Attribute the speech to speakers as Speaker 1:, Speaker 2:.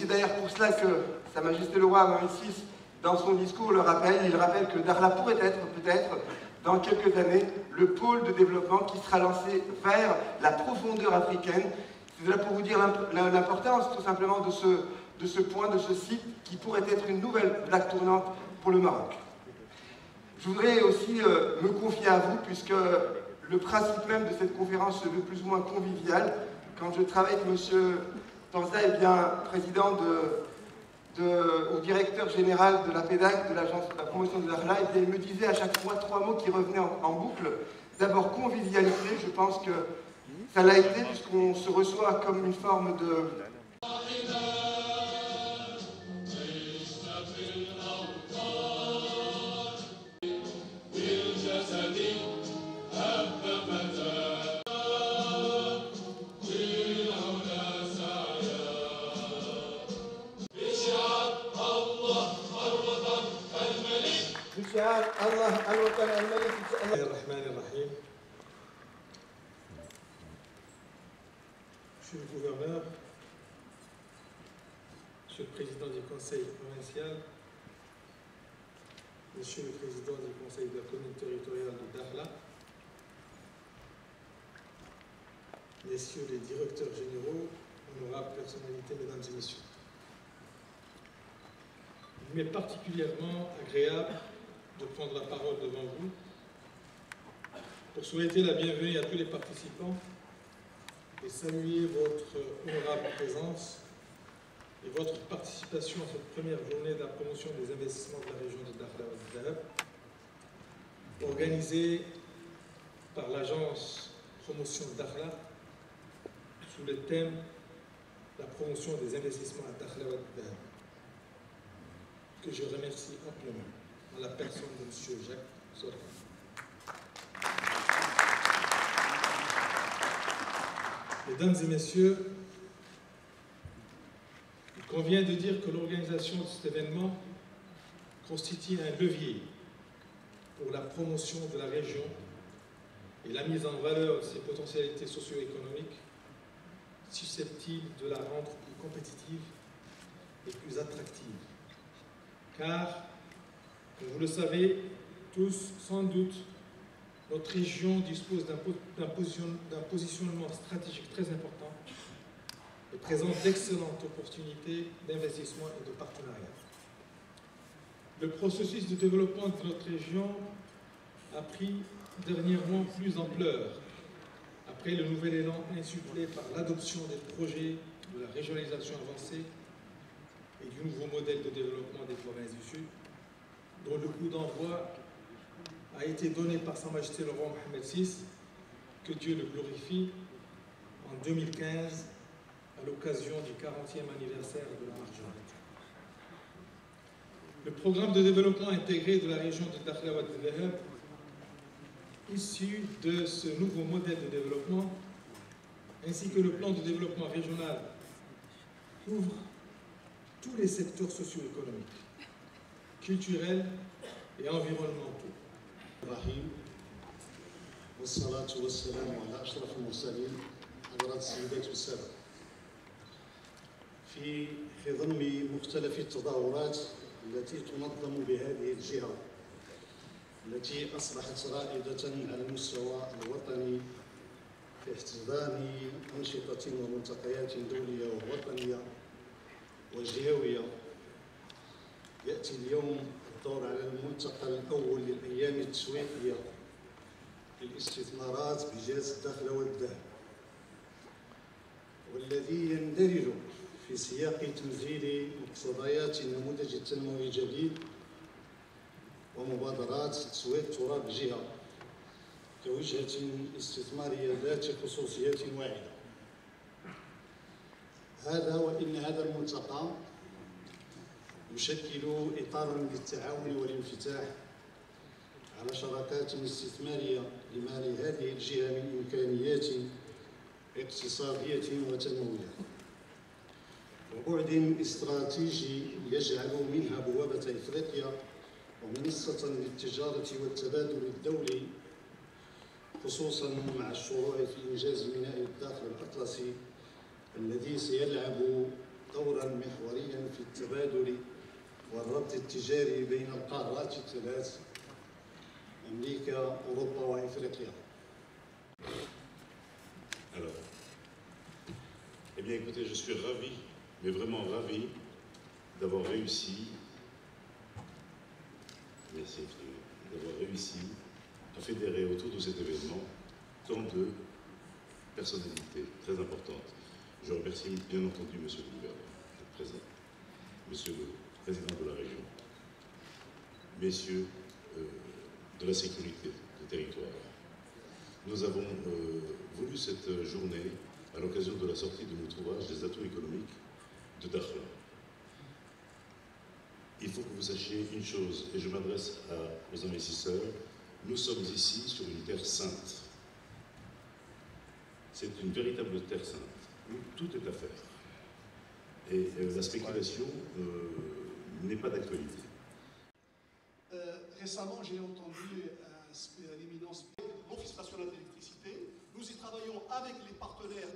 Speaker 1: c'est d'ailleurs pour cela que Sa Majesté le Roi Mohamed VI, dans son discours, il rappelle que Dakhla pourrait être, peut-être, dans quelques années, le pôle de développement qui sera lancé vers la profondeur africaine. C'est là pour vous dire l'importance, tout simplement, de ce point, de ce site, qui pourrait être une nouvelle plaque tournante pour le Maroc. Je voudrais aussi me confier à vous, puisque le principe même de cette conférence se veut plus ou moins convivial. Quand je travaille avec M. Tanza, eh bien, président ou directeur général de la PEDAC, de l'Agence de la promotion de Dakhla, et il me disait à chaque fois 3 mots qui revenaient en boucle. D'abord, convivialité, je pense que ça l'a été, puisqu'on se reçoit comme une forme de...
Speaker 2: Monsieur le gouverneur, Monsieur le président du conseil provincial, Monsieur le président du conseil de la commune territoriale de Dakhla, Messieurs les directeurs généraux, honorables personnalités, mesdames et messieurs. Il m'est particulièrement agréable de prendre la parole devant vous pour souhaiter la bienvenue à tous les participants et saluer votre honorable présence et votre participation à cette première journée de la promotion des investissements de la région de Dakhla Ouad Dahab, organisée par l'agence Promotion Dakhla sous le thème la promotion des investissements à Dakhla Ouad Dahab, que je remercie amplement en la personne de M. Jacques Sorkin. Mesdames et messieurs, il convient de dire que l'organisation de cet événement constitue un levier pour la promotion de la région et la mise en valeur de ses potentialités socio-économiques susceptibles de la rendre plus compétitive et plus attractive. Car, comme vous le savez tous sans doute, notre région dispose d'un positionnement stratégique très important et présente d'excellentes opportunités d'investissement et de partenariat. Le processus de développement de notre région a pris dernièrement plus d'ampleur après le nouvel élan insufflé par l'adoption des projets de la régionalisation avancée et du nouveau modèle de développement des provinces du Sud, dont le coup d'envoi a été donné par Sa Majesté le Roi Mohamed VI, que Dieu le glorifie, en 2015, à l'occasion du 40e anniversaire de la Marjolaine. Le programme de développement intégré de la région de Dakhla Ouad Dahab, issu de ce nouveau modèle de développement, ainsi que le plan de développement régional, couvre tous les secteurs socio-économiques, culturels et environnementaux.
Speaker 3: الرحيم والصلاة والسلام على أشرف المرسلين حضرات السيدات والسادة. في ضمن مختلف التظاهرات التي تنظم بهذه الجهة التي أصبحت رائدة على المستوى الوطني في احتضان أنشطة وملتقيات دولية ووطنية وجهوية، يأتي اليوم الدور على الملتقى الأول للأيام التسويقية للاستثمارات بجاز داخل والدهب، والذي يندرج في سياق تمثيل مقتضيات النموذج التنموي الجديد ومبادرات تسويق تراب الجهة كوجهة استثمارية ذات خصوصيات واعدة. هذا وإن هذا الملتقى يشكل إطاراً للتعاون والانفتاح على شراكات استثمارية لما لهذه الجهة من إمكانيات اقتصادية وتنموية وبعد استراتيجي يجعل منها بوابة إفريقيا ومنصة للتجارة والتبادل الدولي، خصوصاً مع الشروع في إنجاز ميناء الداخل الأطلسي الذي سيلعب دورا محوريا في التبادل والربط التجاري بين القارات الثلاث أمريكا أوروبا وإفريقيا.
Speaker 4: Alors, eh bien écoutez, je suis ravi, mais vraiment ravi d'avoir réussi, à fédérer autour de cet événement tant de personnalités très importantes. Je remercie bien entendu Monsieur le gouverneur d'être présent, Monsieur le président de la région, messieurs de la sécurité du territoire. Nous avons voulu cette journée à l'occasion de la sortie de notre ouvrage des atouts économiques de Dakhla. Il faut que vous sachiez une chose, et je m'adresse aux investisseurs, nous sommes ici sur une terre sainte. C'est une véritable terre sainte, où tout est à faire. Et la spéculation n'est pas d'actualité.
Speaker 5: Récemment, j'ai entendu l'éminence l'Office national d'électricité. Nous y travaillons avec les partenaires